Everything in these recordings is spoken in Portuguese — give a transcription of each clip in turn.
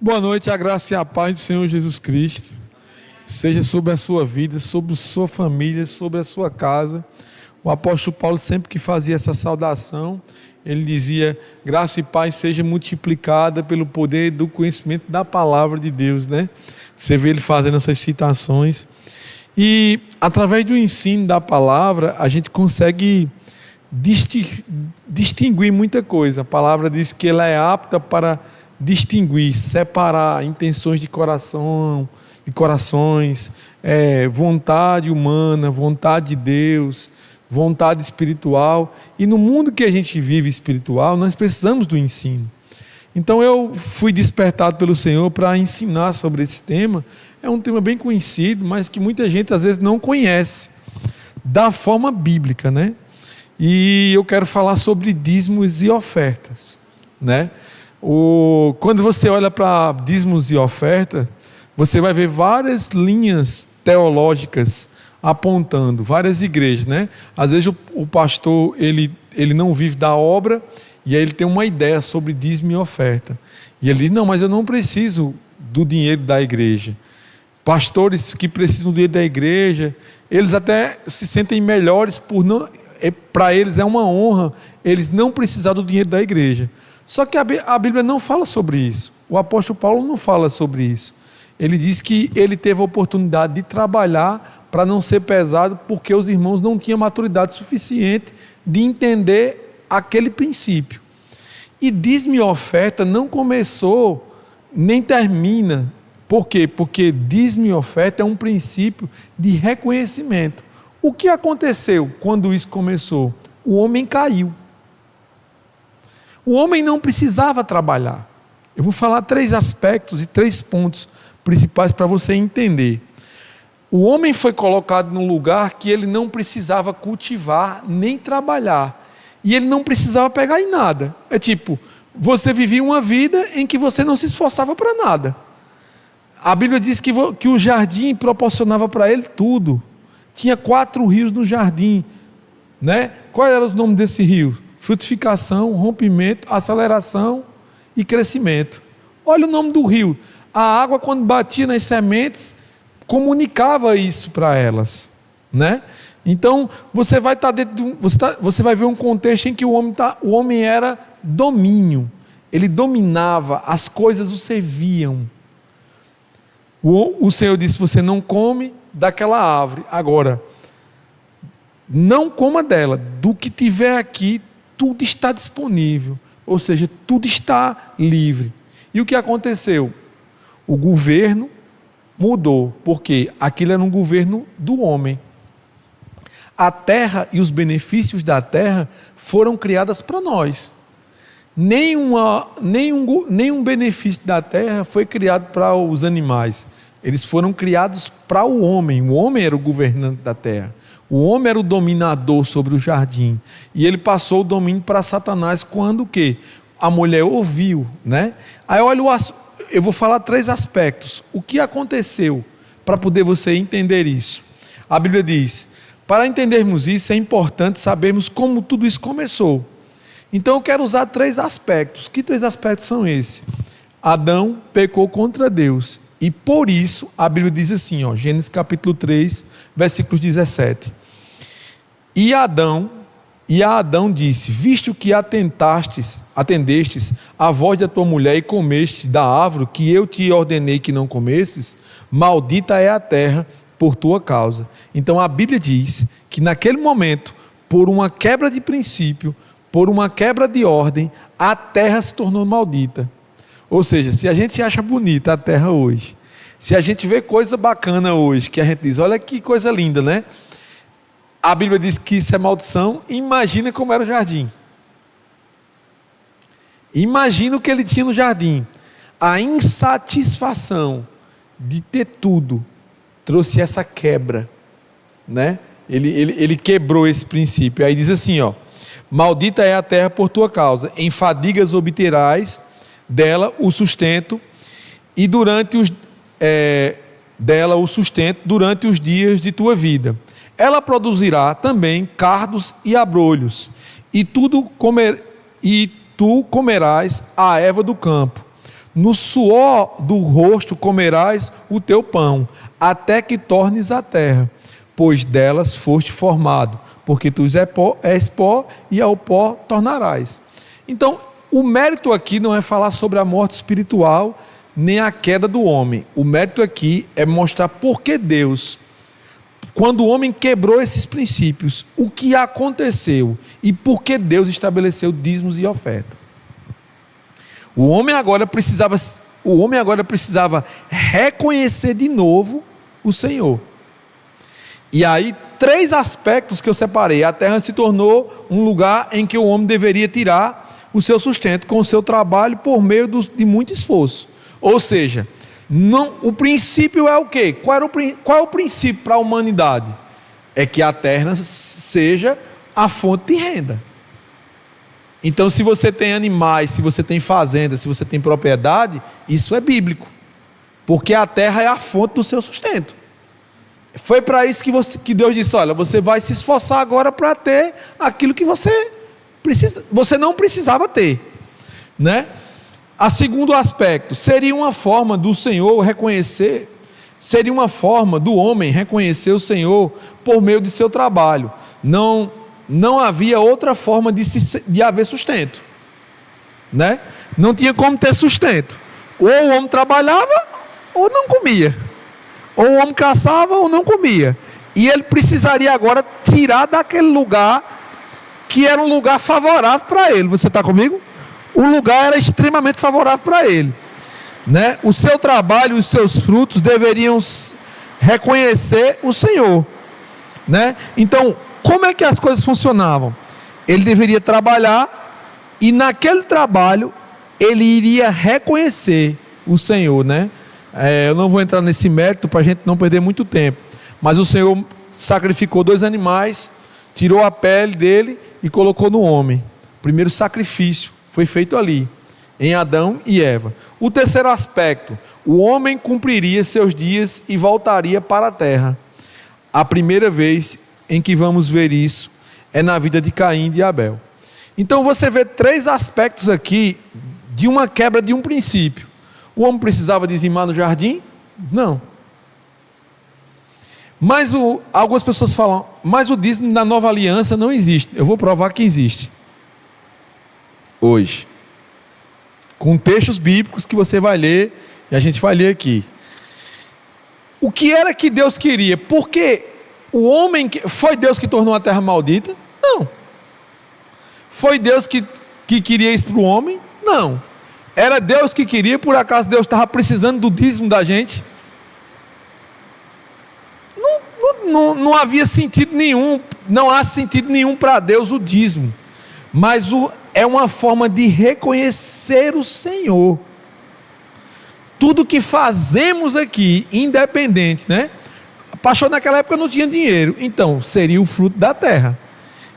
Boa noite, a graça e a paz do Senhor Jesus Cristo seja sobre a sua vida, sobre a sua família, sobre a sua casa. O apóstolo Paulo, sempre que fazia essa saudação, ele dizia: graça e paz seja multiplicada pelo poder do conhecimento da palavra de Deus, né? Você vê ele fazendo essas citações. E através do ensino da palavra, a gente consegue distinguir muita coisa. A palavra diz que ela é apta para distinguir, separar intenções de corações, vontade humana, vontade de Deus, vontade espiritual. E no mundo que a gente vive espiritual, nós precisamos do ensino. Então eu fui despertado pelo Senhor para ensinar sobre esse tema. É um tema bem conhecido, mas que muita gente às vezes não conhece da forma bíblica, né? E eu quero falar sobre dízimos e ofertas, né? Quando você olha para dízimos e ofertas, você vai ver várias linhas teológicas apontando, várias igrejas, né? Às vezes o pastor ele não vive da obra e aí ele tem uma ideia sobre dízimo e oferta. E ele diz: não, mas eu não preciso do dinheiro da igreja. Pastores que precisam do dinheiro da igreja, eles até se sentem melhores por não... Para eles é uma honra eles não precisar do dinheiro da igreja. Só que a Bíblia não fala sobre isso. O apóstolo Paulo não fala sobre isso. Ele diz que ele teve a oportunidade de trabalhar para não ser pesado, porque os irmãos não tinham maturidade suficiente de entender aquele princípio. E dízimo e oferta não começou nem termina. Por quê? Porque dízimo e oferta é um princípio de reconhecimento. O que aconteceu quando isso começou? O homem caiu. O homem não precisava trabalhar. Eu vou falar 3 aspectos e 3 pontos principais para você entender. O homem foi colocado num lugar que ele não precisava cultivar nem trabalhar. E ele não precisava pegar em nada. É tipo, você vivia uma vida em que você não se esforçava para nada. A Bíblia diz que o jardim proporcionava para ele tudo. Tinha 4 rios no jardim, né? Qual era o nome desse rio? Frutificação, rompimento, aceleração e crescimento. Olha o nome do rio. A água, quando batia nas sementes, comunicava isso para elas, né? Então você vai estar dentro você vai ver um contexto em que o homem era domínio. Ele dominava, as coisas o serviam. O Senhor disse: você não come daquela árvore. Agora, não coma dela. Do que tiver aqui, tudo está disponível. Ou seja, tudo está livre. E o que aconteceu? O governo mudou. Porque aquilo era um governo do homem. A terra e os benefícios da terra foram criadas para nós. Nenhum benefício da terra foi criado para os animais. Eles foram criados para o homem. O homem era o governante da terra. O homem era o dominador sobre o jardim. E ele passou o domínio para Satanás quando o quê? A mulher ouviu, né? Aí olha, eu vou falar 3 aspectos. O que aconteceu para poder você entender isso? A Bíblia diz: para entendermos isso é importante sabermos como tudo isso começou. Então eu quero usar 3 aspectos. Que 3 aspectos são esses? Adão pecou contra Deus. E por isso a Bíblia diz assim, Gênesis capítulo 3, versículo 17. E a Adão disse: visto que atendestes à voz da tua mulher e comeste da árvore que eu te ordenei que não comesses, maldita é a terra por tua causa. Então a Bíblia diz que naquele momento, por uma quebra de princípio, por uma quebra de ordem, a terra se tornou maldita. Ou seja, se a gente acha bonita a terra hoje, se a gente vê coisa bacana hoje, que a gente diz: olha que coisa linda, né? A Bíblia diz que isso é maldição. Imagina como era o jardim. Imagina o que ele tinha no jardim. A insatisfação de ter tudo trouxe essa quebra, né? Ele quebrou esse princípio. Aí diz assim, maldita é a terra por tua causa, em fadigas obterás dela o sustento, e dela o sustento durante os dias de tua vida. Ela produzirá também cardos e abrolhos, e tu comerás a erva do campo. no suor do rosto comerás o teu pão, até que tornes a terra, pois delas foste formado, porque tu és pó e ao pó tornarás. Então, o mérito aqui não é falar sobre a morte espiritual, nem a queda do homem. O mérito aqui é mostrar por que Deus, quando o homem quebrou esses princípios, o que aconteceu e por que Deus estabeleceu dízimos e oferta. O homem agora precisava reconhecer de novo o Senhor. E aí, 3 aspectos que eu separei. A terra se tornou um lugar em que o homem deveria tirar o seu sustento com o seu trabalho por meio de muito esforço. Ou seja, o princípio é o quê? Qual é o princípio para a humanidade? É que a terra seja a fonte de renda. Então, se você tem animais, se você tem fazenda, se você tem propriedade, isso é bíblico. Porque a terra é a fonte do seu sustento. Foi para isso que Deus disse: olha, você vai se esforçar agora para ter aquilo que você não precisava ter, né? A segundo aspecto, seria uma forma do Senhor reconhecer, seria uma forma do homem reconhecer o Senhor por meio de seu trabalho. Não havia outra forma de haver sustento, né? Não tinha como ter sustento. Ou o homem trabalhava ou não comia. Ou o homem caçava ou não comia. E ele precisaria agora tirar daquele lugar que era um lugar favorável para ele. Você está comigo? O lugar era extremamente favorável para ele, né? O seu trabalho e os seus frutos deveriam reconhecer o Senhor, né? Então, como é que as coisas funcionavam? Ele deveria trabalhar e naquele trabalho ele iria reconhecer o Senhor, né? Eu não vou entrar nesse mérito para a gente não perder muito tempo, mas o Senhor sacrificou 2 animais, tirou a pele dele e colocou no homem. O primeiro sacrifício foi feito ali, em Adão e Eva. O terceiro aspecto, o homem cumpriria seus dias e voltaria para a terra. A primeira vez em que vamos ver isso é na vida de Caim e de Abel. Então você vê 3 aspectos aqui de uma quebra de um princípio. O homem precisava dizimar no jardim? Não. Mas algumas pessoas falam, mas o dízimo na nova aliança não existe. Eu vou provar que existe. Hoje. Com textos bíblicos que você vai ler, e a gente vai ler aqui. O que era que Deus queria? Porque o homem, foi Deus que tornou a terra maldita? Não. Foi Deus que queria isso para o homem? Não. Era Deus que queria, por acaso Deus estava precisando do dízimo da gente? Não havia sentido nenhum, não há sentido nenhum para Deus o dízimo, mas é uma forma de reconhecer o Senhor. Tudo que fazemos aqui, independente, né? Pastor, naquela época não tinha dinheiro, então seria o fruto da terra.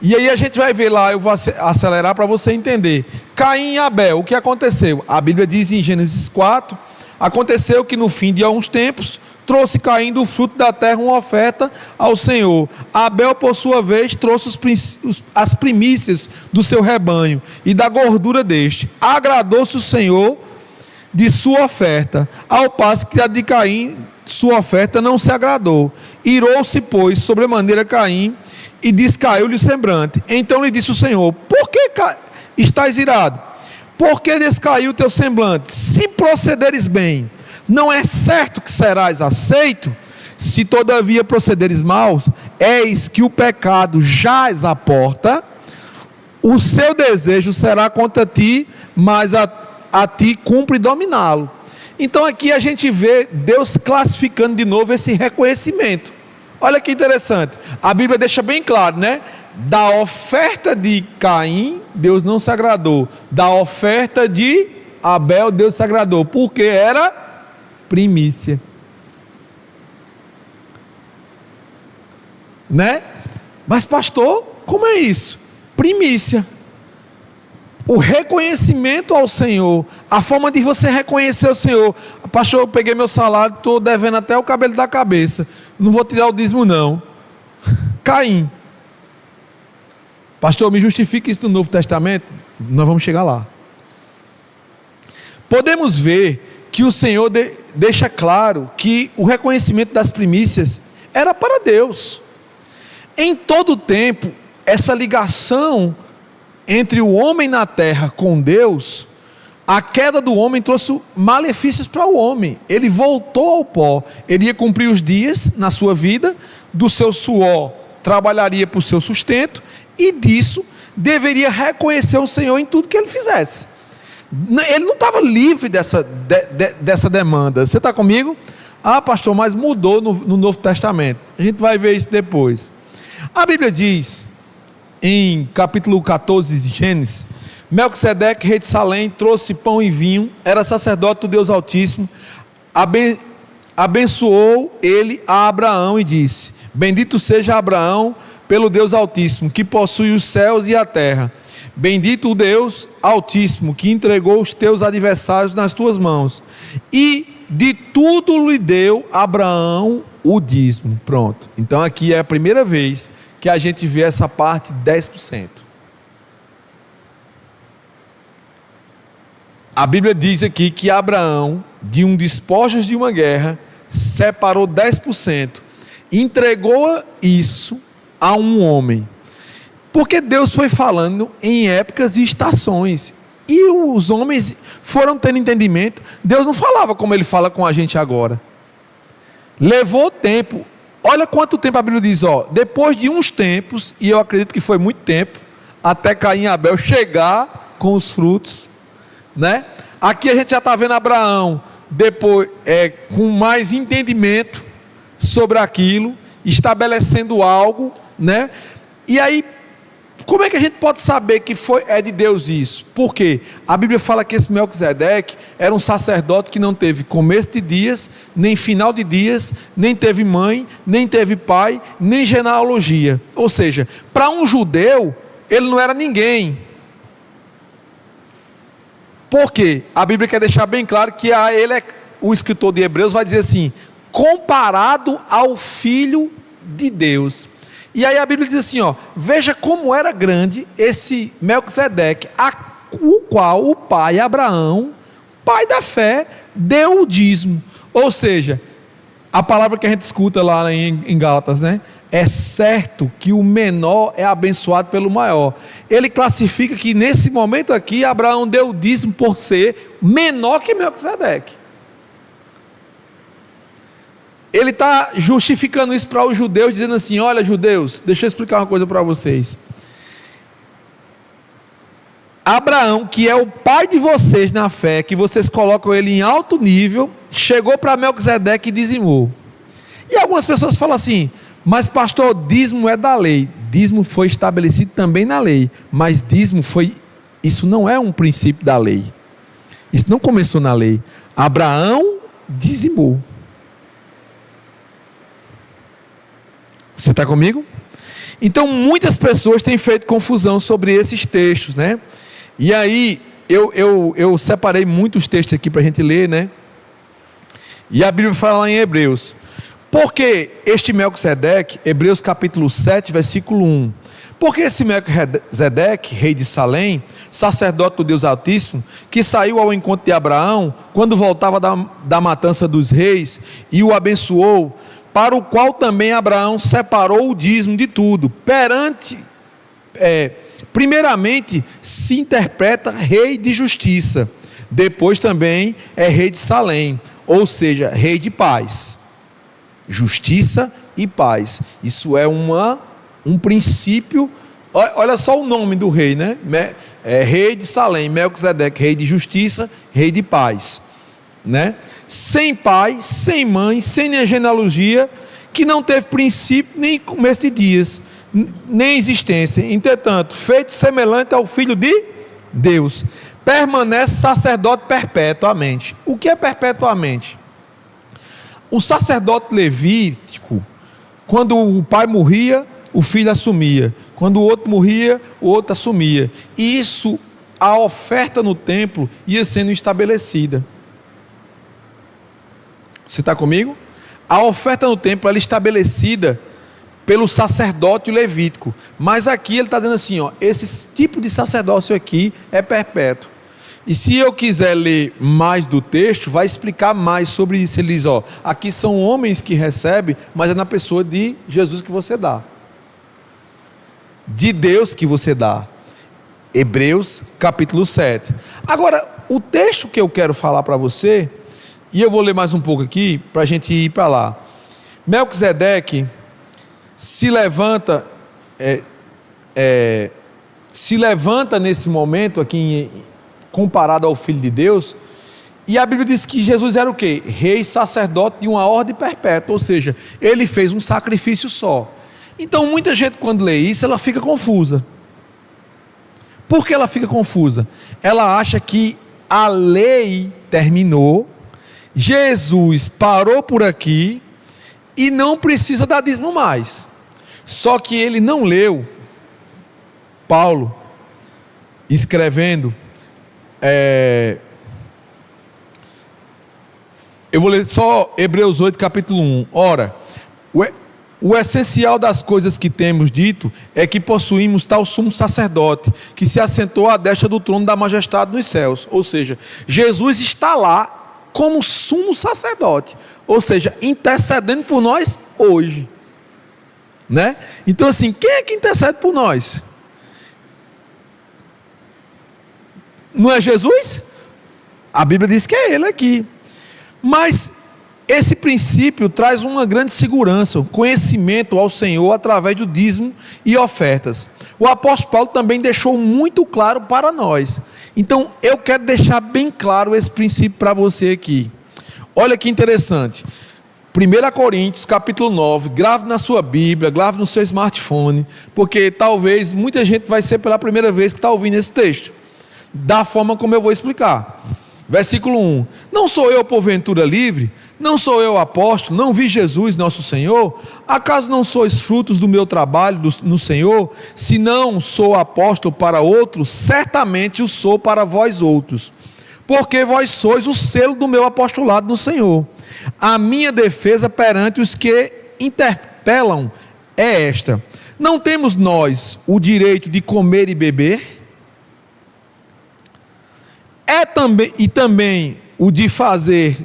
E aí a gente vai ver lá, eu vou acelerar para você entender. Caim e Abel, o que aconteceu? A Bíblia diz em Gênesis 4, aconteceu que no fim de alguns tempos, trouxe Caim do fruto da terra uma oferta ao Senhor. Abel, por sua vez, trouxe as primícias do seu rebanho e da gordura deste. Agradou-se o Senhor de sua oferta, ao passo que a de Caim, sua oferta, não se agradou. Irou-se, pois, sobremaneira Caim, e descaiu-lhe o semblante. Então lhe disse o Senhor: por que estás irado? Por que descaiu o teu semblante? Se procederes bem, não é certo que serás aceito? Se todavia procederes mal, eis que o pecado jaz à porta, o seu desejo será contra ti, mas a ti cumpre dominá-lo. Então aqui a gente vê Deus classificando de novo esse reconhecimento. Olha que interessante, a Bíblia deixa bem claro, né? Da oferta de Caim, Deus não se agradou. Da oferta de Abel, Deus se agradou, porque era primícia, né? Mas pastor, como é isso? Primícia. O reconhecimento ao Senhor, a forma de você reconhecer o Senhor. Pastor, eu peguei meu salário, estou devendo até o cabelo da cabeça, não vou tirar o dízimo não. Caim. Pastor, me justifique isso no Novo Testamento? Nós vamos chegar lá. podemos ver que o Senhor deixa claro que o reconhecimento das primícias era para Deus. Em todo o tempo, essa ligação entre o homem na terra com Deus, a queda do homem trouxe malefícios para o homem. Ele voltou ao pó. Ele ia cumprir os dias na sua vida, do seu suor trabalharia por seu sustento, e disso deveria reconhecer o Senhor em tudo que ele fizesse. Ele não estava livre dessa demanda. Você está comigo? Ah, pastor, mas mudou no Novo Testamento. A gente vai ver isso depois. A Bíblia diz, em capítulo 14 de Gênesis, Melquisedeque, rei de Salém, trouxe pão e vinho, era sacerdote do Deus Altíssimo, abençoou ele a Abraão e disse: bendito seja Abraão pelo Deus Altíssimo, que possui os céus e a terra. Bendito o Deus Altíssimo, que entregou os teus adversários nas tuas mãos. E de tudo lhe deu Abraão o dízimo. Pronto. Então aqui é a primeira vez que a gente vê essa parte 10%. A Bíblia diz aqui que Abraão, de um despojos de uma guerra, separou 10%. Entregou isso a um homem. Porque Deus foi falando em épocas e estações. E os homens foram tendo entendimento. Deus não falava como Ele fala com a gente agora. Levou tempo. Olha quanto tempo a Bíblia diz. Depois de uns tempos, e eu acredito que foi muito tempo, até Caim e Abel chegar com os frutos, né? Aqui a gente já está vendo Abraão, depois, com mais entendimento sobre aquilo, estabelecendo algo, né? E aí, como é que a gente pode saber que é de Deus isso? Porque a Bíblia fala que esse Melquisedeque era um sacerdote que não teve começo de dias, nem final de dias, nem teve mãe, nem teve pai, nem genealogia. Ou seja, para um judeu, ele não era ninguém. Porque a Bíblia quer deixar bem claro que o escritor de Hebreus vai dizer assim: comparado ao Filho de Deus. E aí a Bíblia diz assim, veja como era grande esse Melquisedeque, o qual o pai Abraão, pai da fé, deu o dízimo. Ou seja, a palavra que a gente escuta lá em Gálatas, né? É certo que o menor é abençoado pelo maior. Ele classifica que nesse momento aqui, Abraão deu o dízimo por ser menor que Melquisedeque. Ele está justificando isso para os judeus, dizendo assim: olha, judeus, deixa eu explicar uma coisa para vocês. Abraão, que é o pai de vocês na fé, que vocês colocam ele em alto nível, chegou para Melquisedeque e dizimou. E algumas pessoas falam assim: mas pastor, dízimo é da lei. Dízimo foi estabelecido também na lei, mas isso não é um princípio da lei. Isso não começou na lei. Abraão dizimou. Você está comigo? Então muitas pessoas têm feito confusão sobre esses textos, né? E aí eu separei muitos textos aqui para a gente ler, né? E a Bíblia fala lá em Hebreus: porque este Melquisedeque, Hebreus capítulo 7, versículo 1. Porque esse Melquisedeque, rei de Salém, sacerdote do Deus Altíssimo, que saiu ao encontro de Abraão, quando voltava da matança dos reis, e o abençoou, para o qual também Abraão separou o dízimo de tudo. Primeiramente se interpreta rei de justiça, depois também é rei de Salém, ou seja, rei de paz. Justiça e paz. Isso é um princípio. Olha só o nome do rei, né? Rei de Salém, Melquisedeque, rei de justiça, rei de paz, né? Sem pai, sem mãe, sem genealogia, que não teve princípio nem começo de dias, nem existência. Entretanto, feito semelhante ao Filho de Deus, permanece sacerdote perpetuamente. O que é perpetuamente? O sacerdote levítico, quando o pai morria, o filho assumia. Quando o outro morria, o outro assumia. E isso, a oferta no templo ia sendo estabelecida. Você está comigo? A oferta no templo ela é estabelecida pelo sacerdote levítico. Mas aqui ele está dizendo assim, esse tipo de sacerdócio aqui é perpétuo. E se eu quiser ler mais do texto, vai explicar mais sobre isso. Ele diz, aqui são homens que recebem, mas é na pessoa de Jesus que você dá. De Deus que você dá. Hebreus capítulo 7. Agora, o texto que eu quero falar para você, e eu vou ler mais um pouco aqui, para a gente ir para lá. Melquisedeque se levanta nesse momento aqui, comparado ao Filho de Deus, e a Bíblia diz que Jesus era o quê? Rei sacerdote de uma ordem perpétua, ou seja, ele fez um sacrifício só. Então muita gente quando lê isso, ela fica confusa. Por que ela fica confusa? Ela acha que a lei terminou, Jesus parou por aqui e não precisa dar dízimo mais. Só que ele não leu Paulo escrevendo. Eu vou ler só Hebreus 8, capítulo 1. Ora, o essencial das coisas que temos dito é que possuímos tal sumo sacerdote, que se assentou à destra do trono da majestade nos céus. Ou seja, Jesus está lá como sumo sacerdote, ou seja, intercedendo por nós hoje, né? Então assim, quem é que intercede por nós? Não é Jesus? A Bíblia diz que é ele aqui. Mas esse princípio traz uma grande segurança, um conhecimento ao Senhor através do dízimo e ofertas. O apóstolo Paulo também deixou muito claro para nós. Então eu quero deixar bem claro esse princípio para você aqui. Olha que interessante. 1 Coríntios capítulo 9, grave na sua Bíblia, grave no seu smartphone, porque talvez muita gente vai ser pela primeira vez que está ouvindo esse texto, da forma como eu vou explicar. Versículo 1: não sou eu porventura livre? Não sou eu apóstolo? Não vi Jesus nosso Senhor? Acaso não sois frutos do meu trabalho no Senhor? Se não sou apóstolo para outros, certamente o sou para vós outros, porque vós sois o selo do meu apostolado no Senhor. A minha defesa perante os que interpelam é esta: não temos nós o direito de comer e beber? Também o de fazer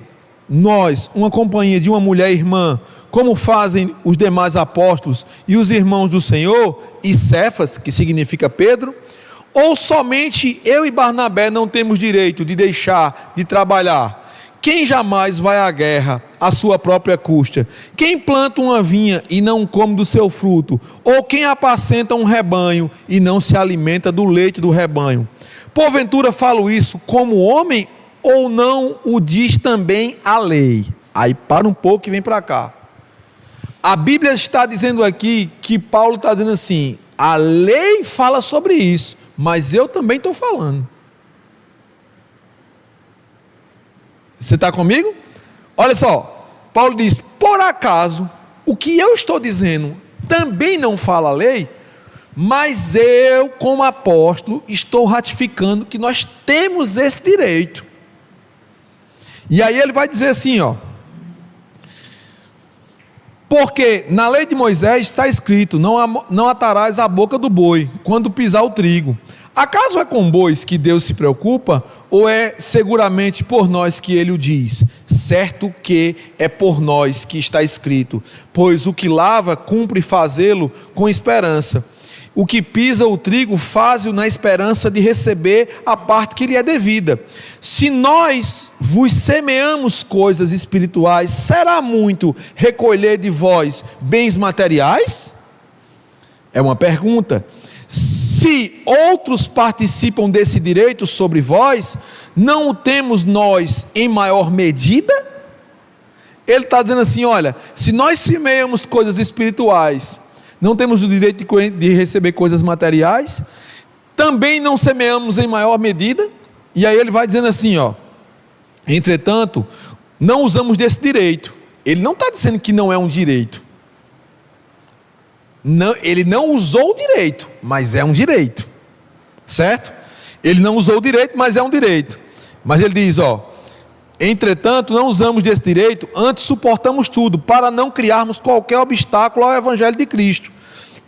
nós uma companhia de uma mulher irmã, como fazem os demais apóstolos e os irmãos do Senhor, e Cefas, que significa Pedro? Ou somente eu e Barnabé não temos direito de deixar de trabalhar? Quem jamais vai à guerra à sua própria custa? Quem planta uma vinha e não come do seu fruto? Ou quem apacenta um rebanho e não se alimenta do leite do rebanho? Porventura falo isso como homem, ou não o diz também a lei? Aí para um pouco e vem para cá. A Bíblia está dizendo aqui que Paulo está dizendo assim: a lei fala sobre isso, mas eu também estou falando. Você está comigo? Olha só, Paulo diz: por acaso, o que eu estou dizendo também não fala a lei? Mas eu, como apóstolo, estou ratificando que nós temos esse direito. E aí ele vai dizer assim, porque na lei de Moisés está escrito: não atarás a boca do boi quando pisar o trigo. Acaso é com bois que Deus se preocupa, ou é seguramente por nós que ele o diz? Certo que é por nós que está escrito: pois o que lava cumpre fazê-lo com esperança. O que pisa o trigo faz-o na esperança de receber a parte que lhe é devida. Se nós vos semeamos coisas espirituais, será muito recolher de vós bens materiais? É uma pergunta. Se outros participam desse direito sobre vós, não o temos nós em maior medida? Ele está dizendo assim: olha, se nós semeamos coisas espirituais, não temos o direito de receber coisas materiais? Também não semeamos em maior medida? E aí ele vai dizendo assim, entretanto, não usamos desse direito. Ele não está dizendo que não é um direito. Não, ele não usou o direito, mas é um direito, certo? Ele não usou o direito, mas é um direito. Mas ele diz, entretanto, não usamos desse direito, antes suportamos tudo, para não criarmos qualquer obstáculo ao Evangelho de Cristo.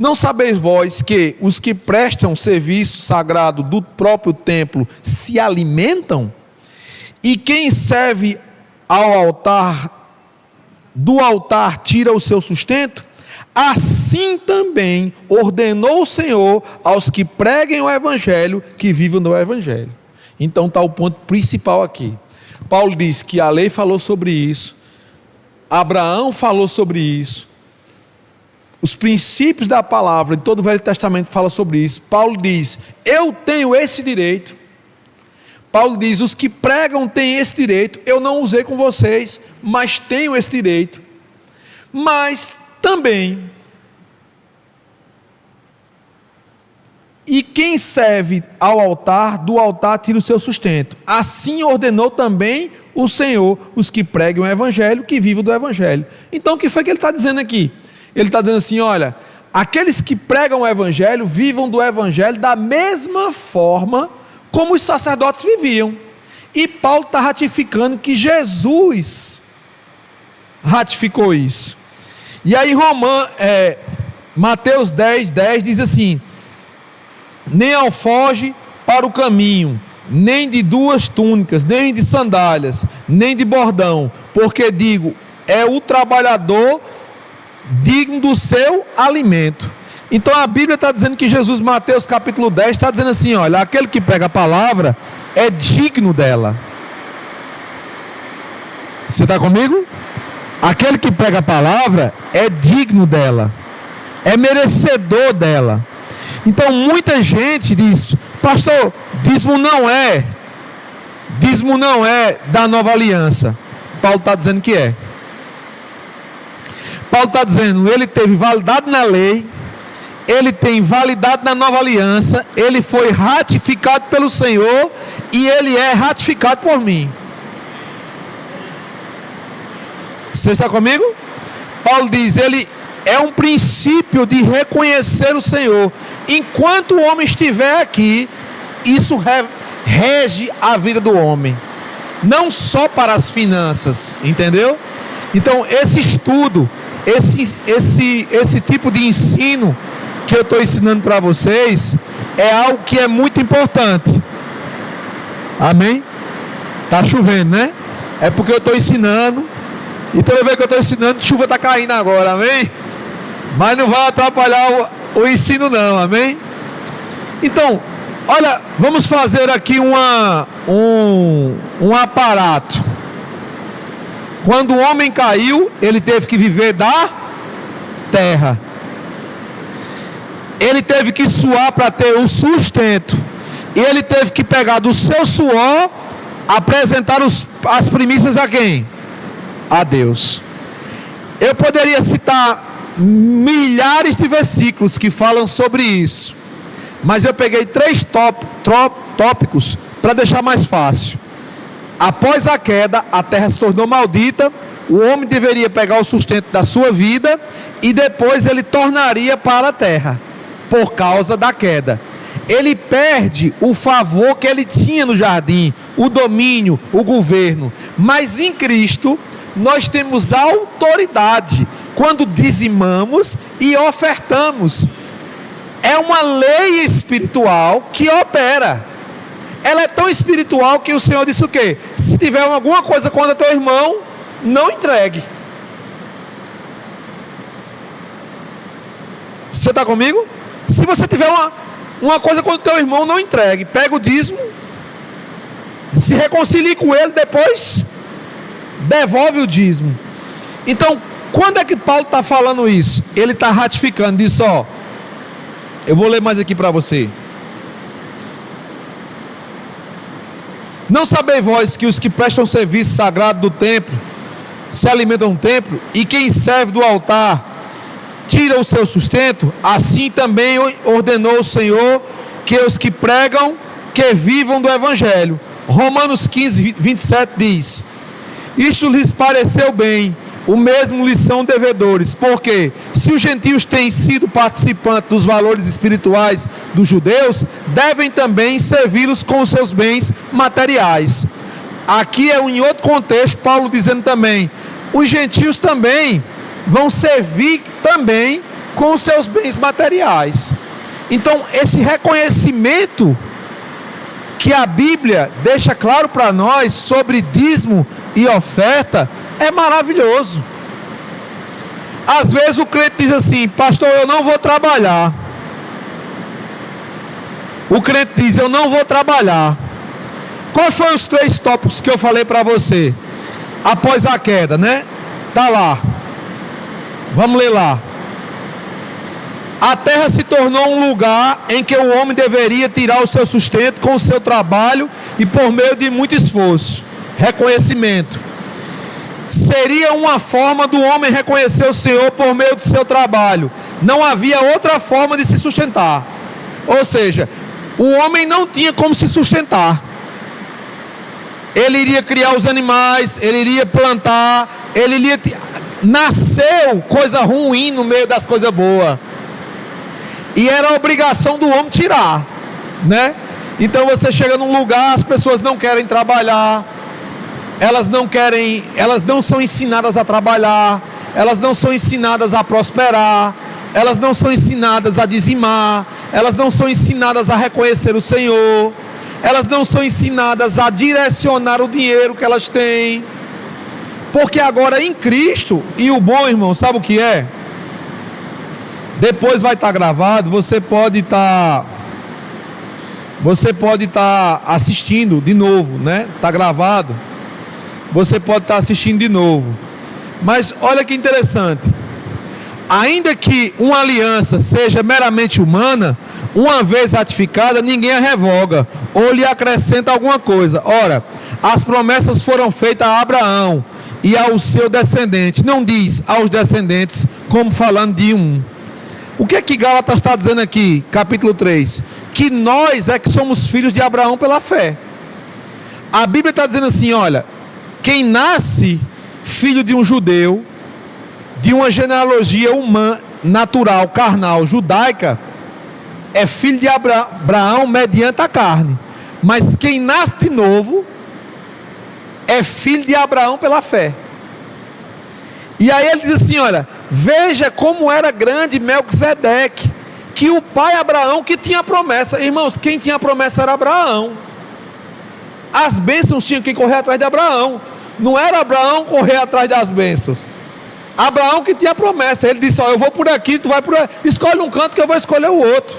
Não sabeis vós que os que prestam serviço sagrado do próprio templo se alimentam? E quem serve ao altar, do altar tira o seu sustento? Assim também ordenou o Senhor aos que preguem o Evangelho, que vivam do Evangelho. Então está o ponto principal aqui. Paulo diz que a lei falou sobre isso, Abraão falou sobre isso, os princípios da palavra de todo o Velho Testamento falam sobre isso. Paulo diz, eu tenho esse direito. Paulo diz, os que pregam têm esse direito, eu não usei com vocês, mas tenho esse direito. Mas também, e quem serve ao altar, do altar tira o seu sustento. Assim ordenou também o Senhor, os que pregam o Evangelho, que vivam do Evangelho. Então o que foi que ele está dizendo aqui? Ele está dizendo assim, olha, aqueles que pregam o Evangelho, vivam do Evangelho da mesma forma como os sacerdotes viviam. E Paulo está ratificando que Jesus ratificou isso. E aí Mateus 10:10 diz assim, nem alforge para o caminho, nem de 2 túnicas, nem de sandálias, nem de bordão, porque digo, é o trabalhador digno do seu alimento. Então a Bíblia está dizendo que Jesus, Mateus capítulo 10, está dizendo assim, olha, aquele que prega a palavra é digno dela. Você está comigo? Aquele que prega a palavra é digno dela, é merecedor dela. Então muita gente diz, pastor, dízimo não é da nova aliança. Paulo está dizendo que é. Paulo está dizendo, ele teve validade na lei, ele tem validade na nova aliança, ele foi ratificado pelo Senhor e ele é ratificado por mim. Você está comigo? Paulo diz, ele é um princípio de reconhecer o Senhor. Enquanto o homem estiver aqui, isso rege a vida do homem, não só para as finanças, entendeu? Então esse estudo, esse tipo de ensino que eu estou ensinando para vocês, é algo que é muito importante. Amém? Está chovendo, né? É porque eu estou ensinando, e toda vez que eu estou ensinando, chuva está caindo agora, amém? Mas não vai atrapalhar o ensino não, amém? Então, olha, vamos fazer aqui um aparato. Quando o homem caiu, ele teve que viver da terra. Ele teve que suar para ter o sustento. E ele teve que pegar do seu suor, apresentar as primícias a quem? A Deus. Eu poderia citar milhares de versículos que falam sobre isso, mas eu peguei 3 tópicos para deixar mais fácil. Após a queda, a terra se tornou maldita, o homem deveria pegar o sustento da sua vida e depois ele tornaria para a terra, por causa da queda. Ele perde o favor que ele tinha no jardim, o domínio, o governo, mas em Cristo nós temos autoridade quando dizimamos e ofertamos. É uma lei espiritual que opera. Ela é tão espiritual que o Senhor disse o quê? Se tiver alguma coisa contra teu irmão, não entregue. Você está comigo? Se você tiver uma coisa contra teu irmão, não entregue. Pega o dízimo, se reconcilie com ele, depois devolve o dízimo. Então, quando é que Paulo está falando isso? Ele está ratificando, diz ó, eu vou ler mais aqui para você. Não sabeis vós que os que prestam serviço sagrado do templo se alimentam do templo, e quem serve do altar tira o seu sustento? Assim também ordenou o Senhor que os que pregam, que vivam do Evangelho. Romanos 15:27 diz, isto lhes pareceu bem, o mesmo lhes são devedores, porque se os gentios têm sido participantes dos valores espirituais dos judeus, devem também servi-los com os seus bens materiais. Aqui é em outro contexto, Paulo dizendo também, os gentios também vão servir também com os seus bens materiais. Então, esse reconhecimento que a Bíblia deixa claro para nós sobre dízimo e oferta é maravilhoso. Às vezes o crente diz assim: pastor, eu não vou trabalhar. O crente diz: eu não vou trabalhar. Quais foram os 3 tópicos que eu falei para você após a queda, né? Tá lá. Vamos ler lá. A terra se tornou um lugar em que o homem deveria tirar o seu sustento com o seu trabalho e por meio de muito esforço. Reconhecimento. Seria uma forma do homem reconhecer o Senhor por meio do seu trabalho. Não havia outra forma de se sustentar. Ou seja, o homem não tinha como se sustentar. Ele iria criar os animais, ele iria plantar, ele iria... Nasceu coisa ruim no meio das coisas boas. E era a obrigação do homem tirar, né? Então você chega num lugar, as pessoas não querem trabalhar, elas não são ensinadas a trabalhar, elas não são ensinadas a prosperar, elas não são ensinadas a dizimar, elas não são ensinadas a reconhecer o Senhor, elas não são ensinadas a direcionar o dinheiro que elas têm, porque agora em Cristo, e o bom, irmão, sabe o que é? Depois vai estar gravado, você pode estar assistindo de novo, né? Está gravado, você pode estar assistindo de novo. Mas olha que interessante, ainda que uma aliança seja meramente humana, uma vez ratificada, ninguém a revoga ou lhe acrescenta alguma coisa. Ora, as promessas foram feitas a Abraão e ao seu descendente, não diz aos descendentes, como falando de um. O que é que Gálatas está dizendo aqui, capítulo 3? Que nós é que somos filhos de Abraão pela fé. A Bíblia está dizendo assim, olha, quem nasce filho de um judeu, de uma genealogia humana, natural, carnal, judaica, é filho de Abraão mediante a carne. Mas quem nasce de novo é filho de Abraão pela fé. E aí ele diz assim, olha, veja como era grande Melquisedeque, que o pai Abraão que tinha promessa. Irmãos, quem tinha promessa era Abraão. As bênçãos tinham que correr atrás de Abraão. Não era Abraão correr atrás das bênçãos. Abraão que tinha promessa. Ele disse, ó, eu vou por aqui, tu vai por aí. Escolhe um canto que eu vou escolher o outro.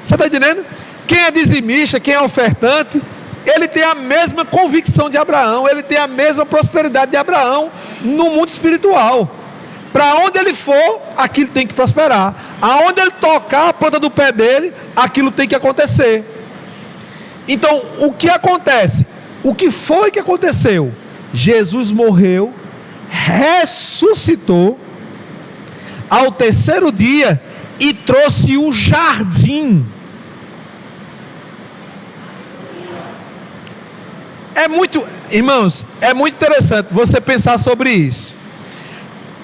Você está entendendo? Quem é dizimista, quem é ofertante, ele tem a mesma convicção de Abraão, ele tem a mesma prosperidade de Abraão no mundo espiritual. Para onde ele for, aquilo tem que prosperar. Aonde ele tocar a planta do pé dele, aquilo tem que acontecer. Então, o que acontece? O que foi que aconteceu? Jesus morreu, ressuscitou ao terceiro dia e trouxe o jardim. Irmãos, é muito interessante você pensar sobre isso.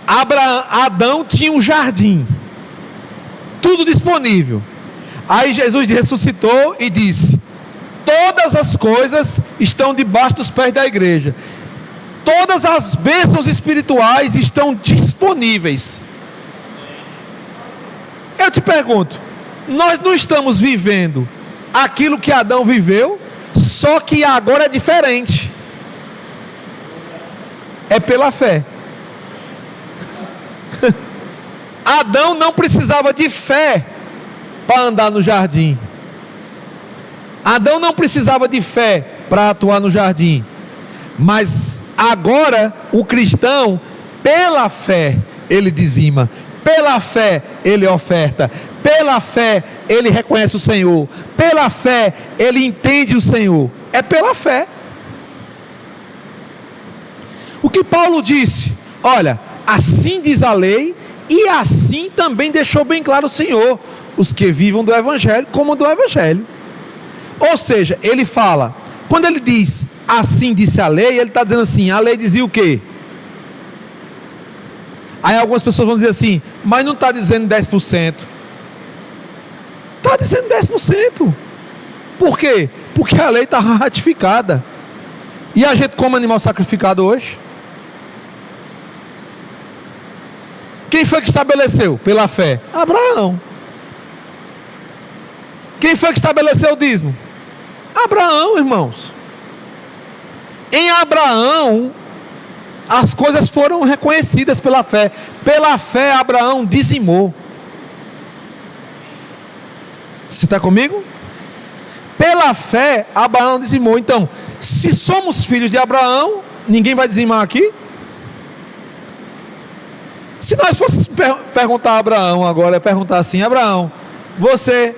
Adão tinha um jardim, tudo disponível. Aí Jesus ressuscitou e disse: todas as coisas estão debaixo dos pés da igreja. Todas as bênçãos espirituais estão disponíveis. Eu te pergunto, nós não estamos vivendo aquilo que Adão viveu, só que agora é diferente. É pela fé. Adão não precisava de fé para andar no jardim. Adão não precisava de fé para atuar no jardim. Mas agora o cristão, pela fé, ele dizima. Pela fé ele oferta. Pela fé ele reconhece o Senhor. Pela fé ele entende o Senhor. É pela fé. O que Paulo disse? Olha, assim diz a lei, e assim também deixou bem claro o Senhor: os que vivam do Evangelho como do Evangelho. Ou seja, ele fala, quando ele diz assim disse a lei, ele está dizendo assim: a lei dizia o quê? Aí algumas pessoas vão dizer assim: mas não está dizendo 10%. Está dizendo 10%. Por quê? Porque a lei está ratificada. E a gente come animal sacrificado hoje? Quem foi que estabeleceu? Pela fé? Abraão. Quem foi que estabeleceu o dízimo? Abraão, irmãos. Em Abraão, as coisas foram reconhecidas pela fé. Pela fé, Abraão dizimou. Você está comigo? Pela fé, Abraão dizimou. Então, se somos filhos de Abraão, ninguém vai dizimar aqui? Se nós fôssemos perguntar a Abraão agora, perguntar assim: Abraão, você,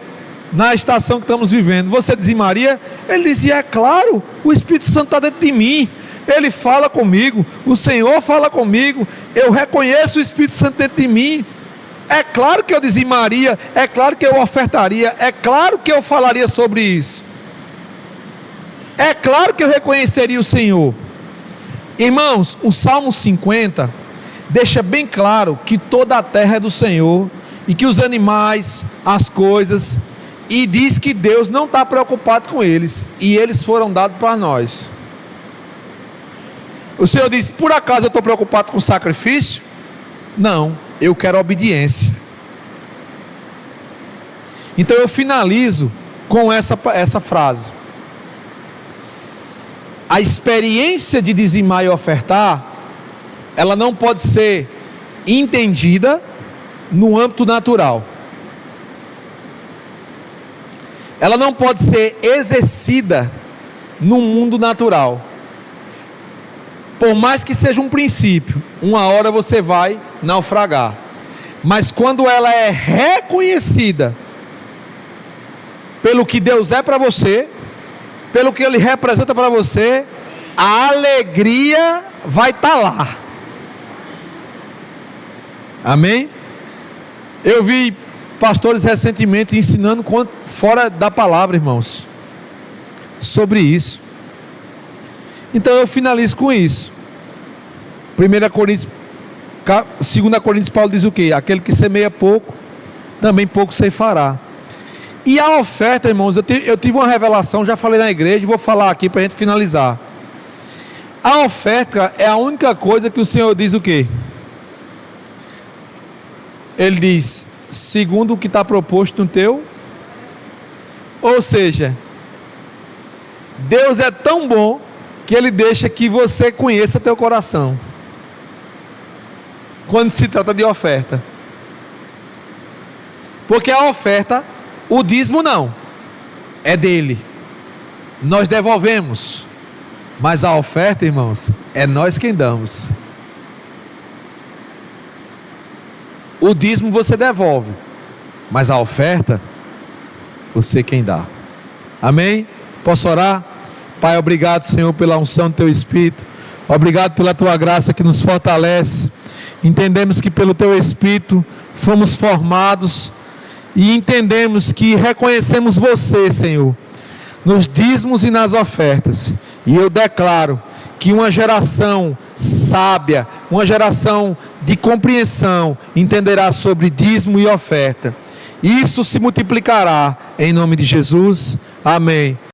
na estação que estamos vivendo, você dizimaria? Ele dizia: é claro, o Espírito Santo está dentro de mim, ele fala comigo, o Senhor fala comigo, eu reconheço o Espírito Santo dentro de mim. É claro que eu dizimaria, é claro que eu ofertaria, é claro que eu falaria sobre isso, é claro que eu reconheceria o Senhor. Irmãos, o Salmo 50 deixa bem claro que toda a terra é do Senhor, e que os animais, as coisas, e diz que Deus não está preocupado com eles, e eles foram dados para nós. O Senhor diz: por acaso eu estou preocupado com sacrifício? Não, eu quero obediência. Então eu finalizo com essa frase: a experiência de dizimar e ofertar, ela não pode ser entendida no âmbito natural. Ela não pode ser exercida no mundo natural. Por mais que seja um princípio, uma hora você vai naufragar. Mas quando ela é reconhecida pelo que Deus é para você, pelo que Ele representa para você, a alegria vai estar lá. Amém? Eu vi pastores recentemente ensinando fora da palavra, irmãos, sobre isso. Então eu finalizo com isso. 2 Coríntios, Paulo diz o quê? Aquele que semeia pouco, também pouco ceifará. E a oferta, irmãos, eu tive uma revelação, já falei na igreja, vou falar aqui para a gente finalizar. A oferta é a única coisa que o Senhor diz o quê? Ele diz: segundo o que está proposto no teu. Ou seja, Deus é tão bom que Ele deixa que você conheça teu coração, quando se trata de oferta. Porque a oferta, o dízimo não, é dele, nós devolvemos. Mas a oferta, irmãos, é nós quem damos. O dízimo você devolve, mas a oferta, você quem dá. Amém? Posso orar? Pai, obrigado, Senhor, pela unção do Teu Espírito. Obrigado pela Tua graça que nos fortalece. Entendemos que pelo Teu Espírito fomos formados, e entendemos que reconhecemos Você, Senhor, nos dízimos e nas ofertas. E eu declaro que uma geração sábia, uma geração de compreensão, entenderá sobre dízimo e oferta. Isso se multiplicará em nome de Jesus. Amém.